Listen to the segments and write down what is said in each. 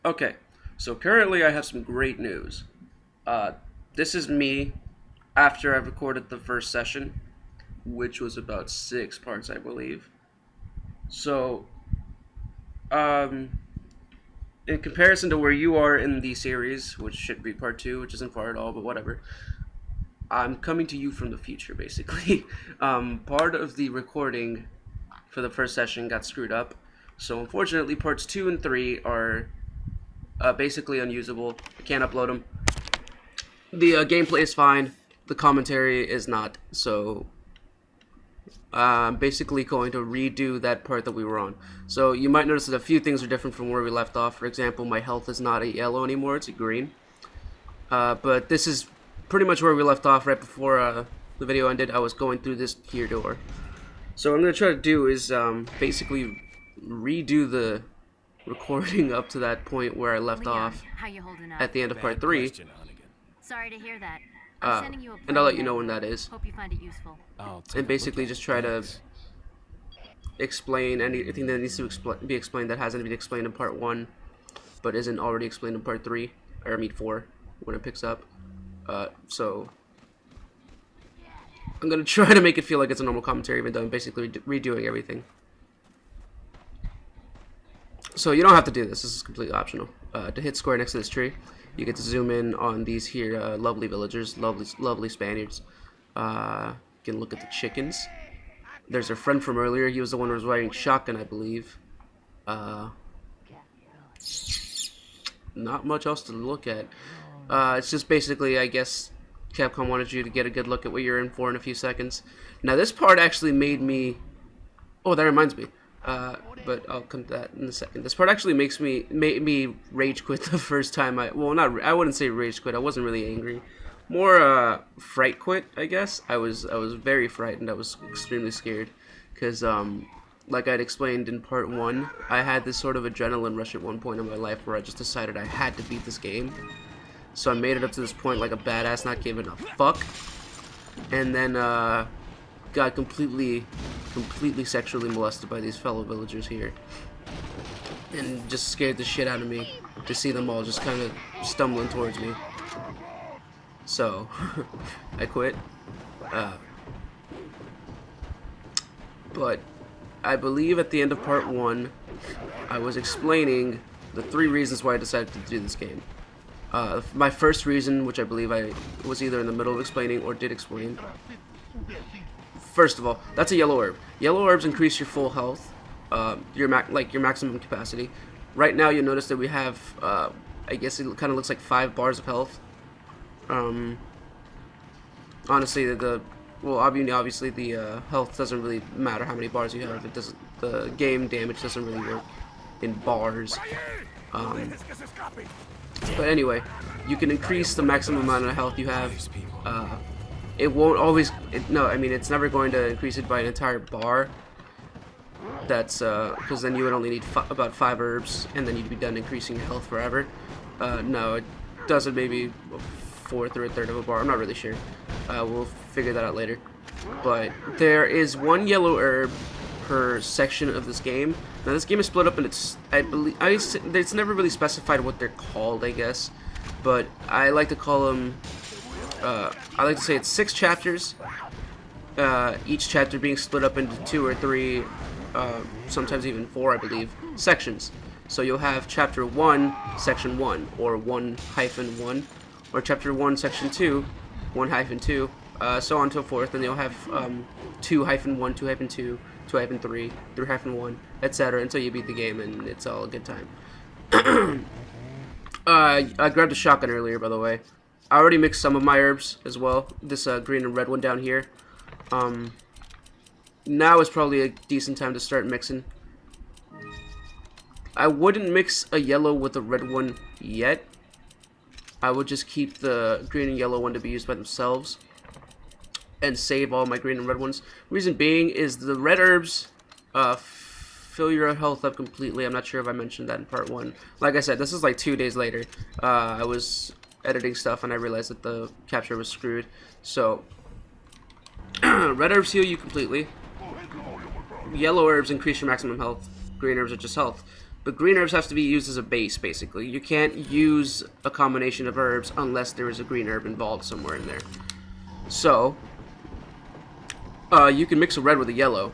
Okay, so currently I have some great news. Uh, this is me after I recorded the first session, which was about 6 parts, I believe. So, um, in comparison to where you are in the series, which should be part two, which isn't far at all, but whatever, I'm coming to you from the future, basically. Part of the recording for the first session got screwed up, so unfortunately, parts two and three are basically unusable. I can't upload them. The gameplay is fine. The commentary is not. So I'm basically going to redo that part that we were on. So you might notice that a few things are different from where we left off. For example, my health is not a yellow anymore. It's a green. But this is pretty much where we left off right before the video ended. I was going through this here door. So what I'm going to try to do is basically redo the recording up to that point where I left off How you holding up? at the end of part 3. Sorry to hear that. And I'll let you know when that is. Hope you find it useful. And basically just try to explain anything that needs to be explained that hasn't been explained in part 1, but isn't already explained in part 3, or I mean 4, when it picks up. So I'm gonna try to make it feel like it's a normal commentary, even though I'm basically redoing everything. So you don't have to do this. This is completely optional. To hit square next to this tree, you get to zoom in on these here lovely villagers, lovely Spaniards. You can look at the chickens. There's our friend from earlier. He was the one who was riding shotgun, I believe. Not much else to look at. It's just basically, I guess, Capcom wanted you to get a good look at what you're in for in a few seconds. Now, this part actually made me... Oh, that reminds me. But I'll come to that in a second. This part actually made me rage quit the first time I wouldn't say rage quit. I wasn't really angry. More fright quit, I guess. I was very frightened. I was extremely scared because like I'd explained in part 1, I had this sort of adrenaline rush at one point in my life where I just decided I had to beat this game. So I made it up to this point like a badass, not giving a fuck. And then got completely sexually molested by these fellow villagers here, and just scared the shit out of me to see them all just kind of stumbling towards me. So I quit. But I believe at the end of part 1, I was explaining the 3 reasons why I decided to do this game. My first reason, which I believe I was either in the middle of explaining or did explain. First of all, that's a yellow herb. Yellow herbs increase your full health, your maximum capacity. Right now, you'll notice that we have, I guess it kind of looks like 5 bars of health. Honestly, obviously the health doesn't really matter how many bars you have. It doesn't. The game damage doesn't really work in bars. But anyway, you can increase the maximum amount of health you have. It won't always. It's never going to increase it by an entire bar. That's because then you would only need about 5 herbs, and then you'd be done increasing your health forever. No, it does it maybe a fourth or a third of a bar. I'm not really sure. We'll figure that out later. But there is 1 yellow herb per section of this game. Now this game is split up, and it's it's never really specified what they're called, I guess, but I like to call them. I like to say it's 6 chapters. Each chapter being split up into 2 or 3, sometimes even 4, I believe, sections. So you'll have chapter 1, section 1, or 1-1, or chapter 1, section 2, 1-2, so on and so forth. And you'll have 2-1, 2-2, 2-3, 3-1, etc. until you beat the game, and it's all a good time. I grabbed a shotgun earlier, by the way. I already mixed some of my herbs as well. This green and red one down here. Now is probably a decent time to start mixing. I wouldn't mix a yellow with a red one yet. I would just keep the green and yellow one to be used by themselves and save all my green and red ones. Reason being is the red herbs fill your health up completely. I'm not sure if I mentioned that in part 1. Like I said, this is like 2 days later. I was editing stuff and I realized that the capture was screwed. So red herbs heal you completely. Yellow herbs increase your maximum health. Green herbs are just health. But green herbs have to be used as a base, basically. You can't use a combination of herbs unless there is a green herb involved somewhere in there. So, you can mix a red with a yellow.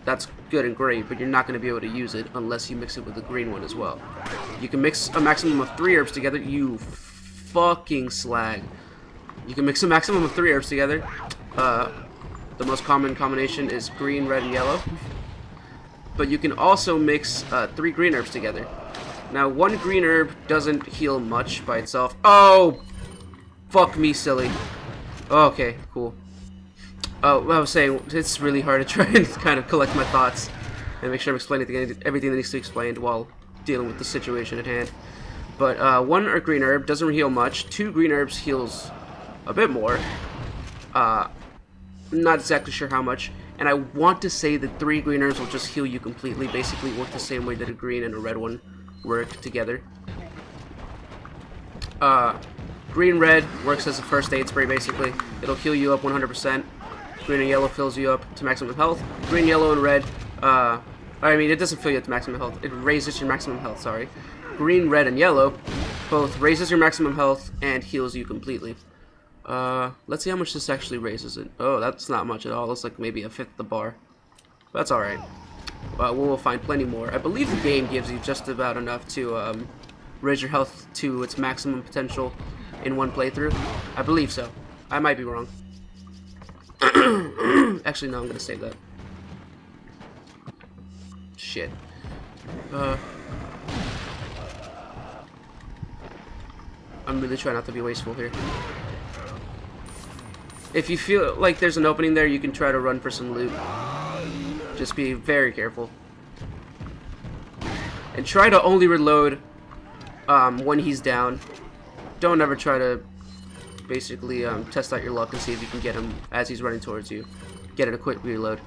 That's good and great, but you're not going to be able to use it unless you mix it with a green one as well. You can mix a maximum of 3 herbs together. You fucking slag. You can mix a maximum of 3 herbs together. The most common combination is green, red, and yellow. But you can also mix 3 green herbs together. Now, 1 green herb doesn't heal much by itself. Oh! Fuck me, silly. Okay, cool. Oh, I was saying, it's really hard to try and kind of collect my thoughts and make sure I'm explaining everything that needs to be explained while dealing with the situation at hand. But 1 green herb doesn't heal much. 2 green herbs heals a bit more. Not exactly sure how much. And I want to say that 3 green herbs will just heal you completely. Basically work the same way that a green and a red one work together. Green-red works as a first aid spray, basically. It'll heal you up 100%. Green and yellow fills you up to maximum health. Green, yellow, and red, I mean, it doesn't fill you up to maximum health. It raises your maximum health, sorry. Green, red, and yellow both raises your maximum health and heals you completely. Let's see how much this actually raises it. Oh, that's not much at all. It's like maybe 1/5 the bar. That's alright. We'll find plenty more. I believe the game gives you just about enough to raise your health to its maximum potential in one playthrough. I believe so. I might be wrong. Actually, no, I'm gonna save that. Shit. I'm really trying not to be wasteful here. If you feel like there's an opening there, you can try to run for some loot. Just be very careful. And try to only reload when he's down. Don't ever try to basically test out your luck and see if you can get him as he's running towards you. Get it a quick reload.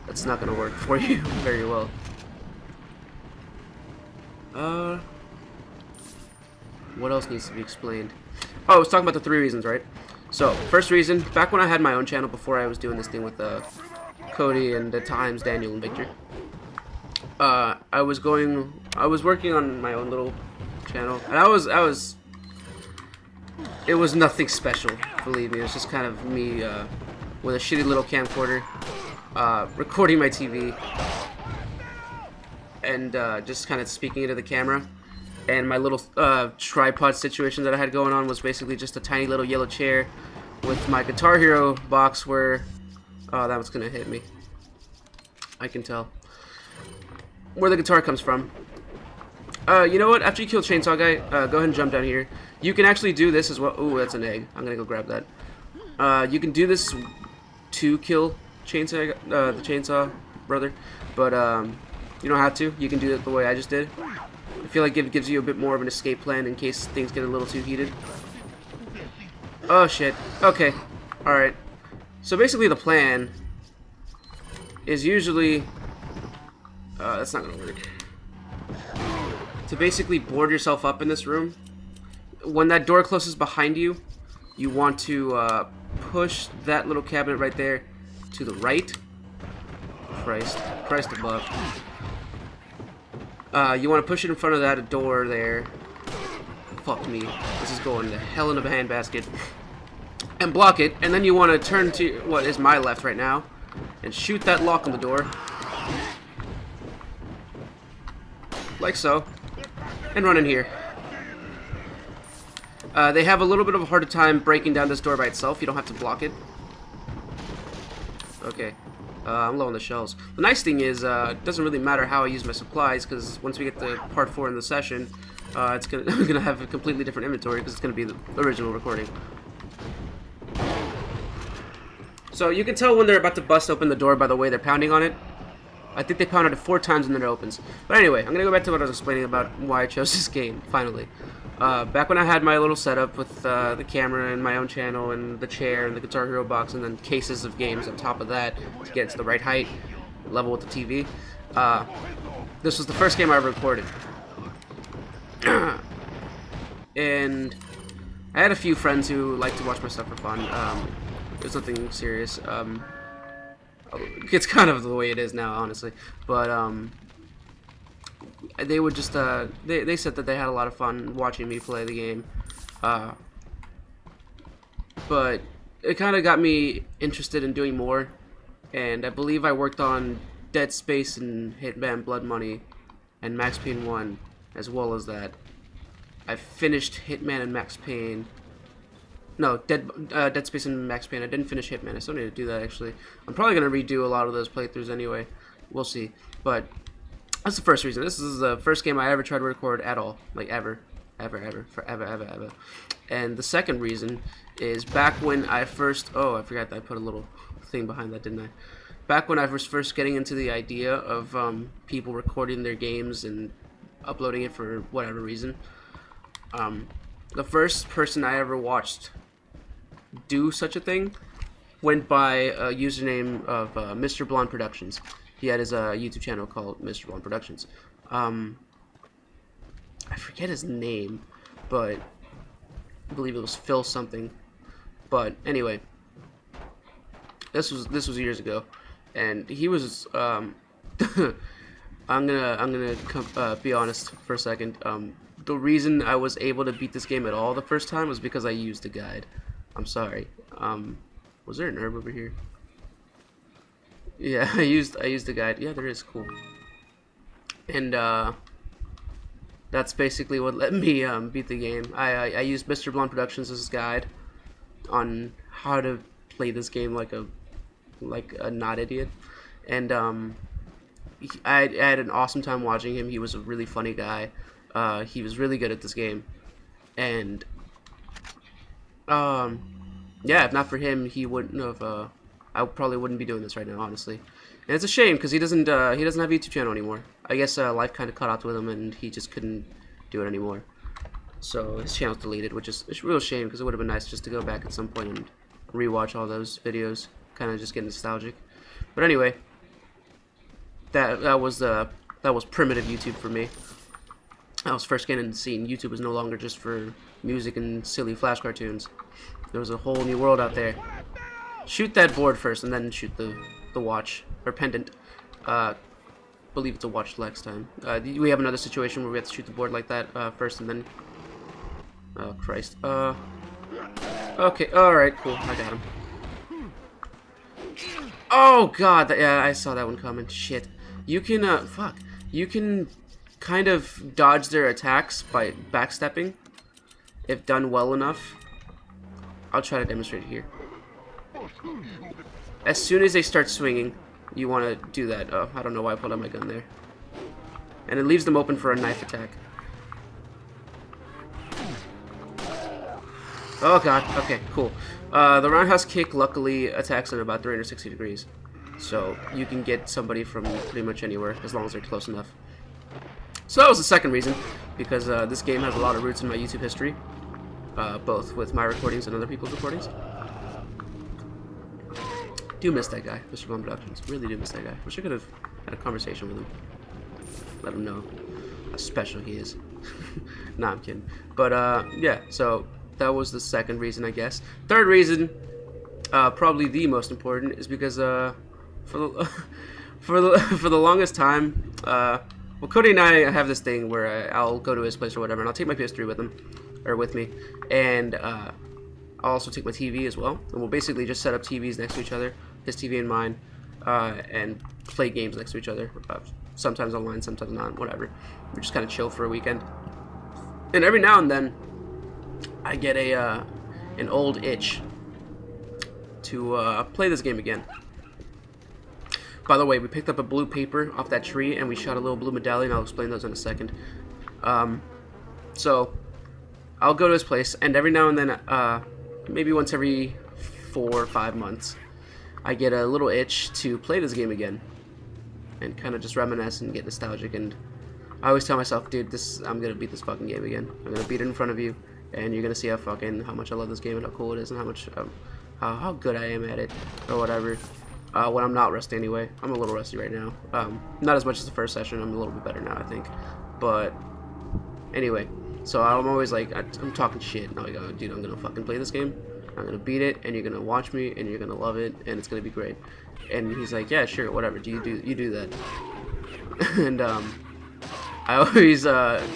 That's not going to work for you very well. What else needs to be explained? Oh, I was talking about the 3 reasons, right? So, first reason, back when I had my own channel before I was doing this thing with Cody and at times Daniel and Victor, I was working on my own little channel, and it was nothing special, believe me. It was just kind of me with a shitty little camcorder, recording my TV, and just kind of speaking into the camera. And my little tripod situation that I had going on was basically just a tiny little yellow chair with my Guitar Hero box where... Oh, that was going to hit me. I can tell. Where the guitar comes from. You know what? After you kill Chainsaw Guy, go ahead and jump down here. You can actually do this as well. Ooh, that's an egg. I'm going to go grab that. You can do this to kill Chainsaw, the Chainsaw Brother. But you don't have to. You can do it the way I just did. I feel like it gives you a bit more of an escape plan in case things get a little too heated. Oh shit. Okay. Alright. So basically the plan is usually... that's not gonna work. To basically board yourself up in this room. When that door closes behind you, you want to push that little cabinet right there to the right. Christ above. You want to push it in front of that door there. Fuck me. This is going to hell in a handbasket. And block it. And then you want to turn to what is my left right now. And shoot that lock on the door. Like so. And run in here. They have a little bit of a harder time breaking down this door by itself. You don't have to block it. Okay. I'm low on the shells. The nice thing is, it doesn't really matter how I use my supplies, because once we get to part 4 in the session, I'm gonna have a completely different inventory, because it's gonna be the original recording. So you can tell when they're about to bust open the door by the way they're pounding on it. I think they pounded it 4 times and then it opens. But anyway, I'm gonna go back to what I was explaining about why I chose this game, finally. Back when I had my little setup with the camera and my own channel and the chair and the Guitar Hero box and then cases of games on top of that to get it to the right height, level with the TV, this was the first game I ever recorded. And I had a few friends who liked to watch my stuff for fun. It was nothing serious. It's kind of the way it is now, honestly. But they would just they said that they had a lot of fun watching me play the game, but it kind of got me interested in doing more, and I believe I worked on Dead Space and Hitman Blood Money and Max Payne 1 as well as that. I finished Hitman and Max Payne. No, Dead Space and Max Payne. I didn't finish Hitman. I still need to do that, actually. I'm probably going to redo a lot of those playthroughs anyway. We'll see. But that's the first reason. This is the first game I ever tried to record at all. Like, ever. Forever. And the second reason is back when I first... Oh, I forgot that I put a little thing behind that, didn't I? Back when I was first getting into the idea of people recording their games and uploading it for whatever reason, the first person I ever watched do such a thing went by a username of Mr. Blonde Productions. He had his YouTube channel called Mr. Blonde Productions. I forget his name, but I believe it was Phil something. But anyway, this was years ago, and he was I'm gonna be honest for a second. The reason I was able to beat this game at all the first time was because I used a guide. I'm sorry. Was there an herb over here? Yeah, I used the guide. Yeah, there is. Cool. And that's basically what let me beat the game. I used Mr. Blonde Productions as his guide on how to play this game like a not idiot, and I had an awesome time watching him. He was a really funny guy. He was really good at this game, and yeah, if not for him, he wouldn't have. I probably wouldn't be doing this right now, honestly. And it's a shame because he doesn't have a YouTube channel anymore. I guess life kind of caught up with him, and he just couldn't do it anymore. So his channel's deleted, which is a real shame because it would have been nice just to go back at some point and rewatch all those videos, kind of just get nostalgic. But anyway, that was primitive YouTube for me. I was first getting into seeing YouTube was no longer just for music and silly flash cartoons. There was a whole new world out there. Shoot that board first, and then shoot the watch or pendant. Believe it's a watch next time. We have another situation where we have to shoot the board like that first, and then. Oh Christ. Okay. All right. Cool. I got him. Oh God. Yeah, I saw that one coming. Shit. You can fuck. You can kind of dodge their attacks by backstepping if done well enough. I'll try to demonstrate it here. As soon as they start swinging, you want to do that. Oh, I don't know why I pulled out my gun there. And it leaves them open for a knife attack. Oh God. Okay, cool. The roundhouse kick luckily attacks at about 360 degrees. So you can get somebody from pretty much anywhere as long as they're close enough. So that was the second reason, because this game has a lot of roots in my YouTube history, both with my recordings and other people's recordings. Do miss that guy, Mr. Blonde Productions. Really do miss that guy. Wish I could have had a conversation with him. Let him know how special he is. Nah, I'm kidding. But yeah, so that was the second reason, I guess. Third reason, probably the most important, is because for the longest time, well, Cody and I have this thing where I'll go to his place or whatever, and I'll take my PS3 with him, or with me, and I'll also take my TV as well, and we'll basically just set up TVs next to each other, his TV and mine, and play games next to each other, sometimes online, sometimes not, whatever. We just kind of chill for a weekend, and every now and then, I get an old itch to play this game again. By the way, we picked up a blue paper off that tree, and we shot a little blue medallion. I'll explain those in a second. So, I'll go to his place, and every now and then, maybe once every 4 or 5 months, I get a little itch to play this game again, and kind of just reminisce and get nostalgic. And I always tell myself, dude, I'm gonna beat this fucking game again. I'm gonna beat it in front of you, and you're gonna see how much I love this game and how cool it is, and how much how good I am at it, or whatever. When I'm not rusty anyway. I'm a little rusty right now. Not as much as the first session. I'm a little bit better now, I think. But anyway, so I'm always like, I'm talking shit. And I'm like, oh, dude, I'm gonna fucking play this game. I'm gonna beat it, and you're gonna watch me, and you're gonna love it, and it's gonna be great. And he's like, yeah, sure, whatever. You do that. And I always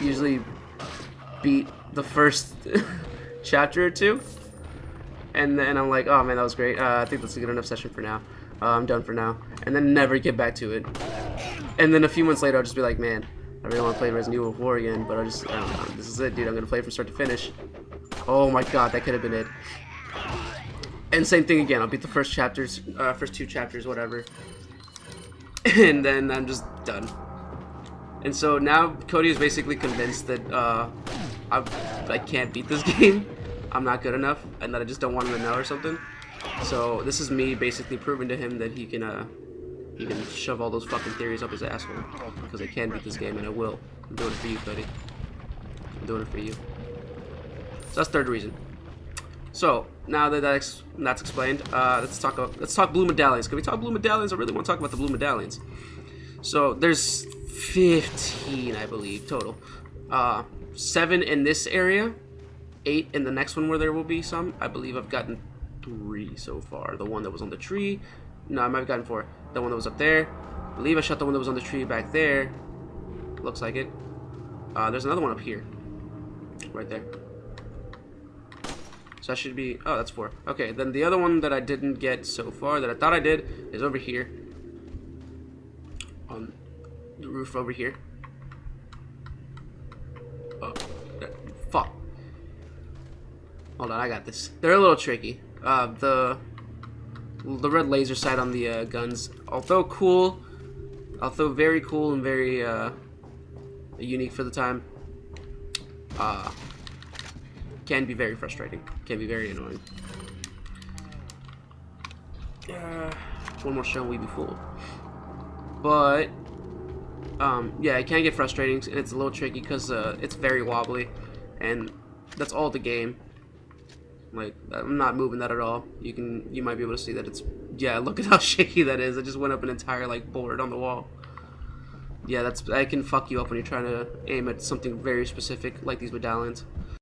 usually beat the first chapter or two, and then I'm like, oh man, that was great. I think that's a good enough session for now. I'm done for now, and then never get back to it. And then a few months later, I'll just be like, man, I really want to play Resident Evil 4 again, but I don't know. This is it, dude. I'm gonna play it from start to finish. Oh my god, that could have been it. And same thing again. I'll beat the first chapters, first two chapters, whatever, and then I'm just done. And so now Cody is basically convinced that I can't beat this game. I'm not good enough, and that I just don't want him to know or something. So this is me basically proving to him that he can shove all those fucking theories up his asshole, because I can beat this game, and I will. I'm doing it for you, Cody. I'm doing it for you. So that's third reason. So now that that's explained, let's talk blue medallions. Can we talk blue medallions? I really want to talk about the blue medallions. So there's 15, I believe, total. 7 in this area, 8 in the next one where there will be some. I believe I've gotten 3 so far. The one that was on the tree. No, I might have gotten 4. The one that was up there. I believe I shot the one that was on the tree back there. Looks like it. There's another one up here. Right there. So that should be... Oh, that's 4. Okay, then the other one that I didn't get so far, that I thought I did, is over here. On the roof over here. Oh, fuck. Hold on, I got this. They're a little tricky. The red laser sight on the guns, although very cool and very unique for the time, can be very frustrating. Can be very annoying. One more shell, we be full. But yeah, it can get frustrating, and it's a little tricky because it's very wobbly, and that's all the game. Like, I'm not moving that at all. You might be able to see that it's, yeah, look at how shaky that is. I just went up an entire like board on the wall. Yeah, that can fuck you up when you're trying to aim at something very specific like these medallions.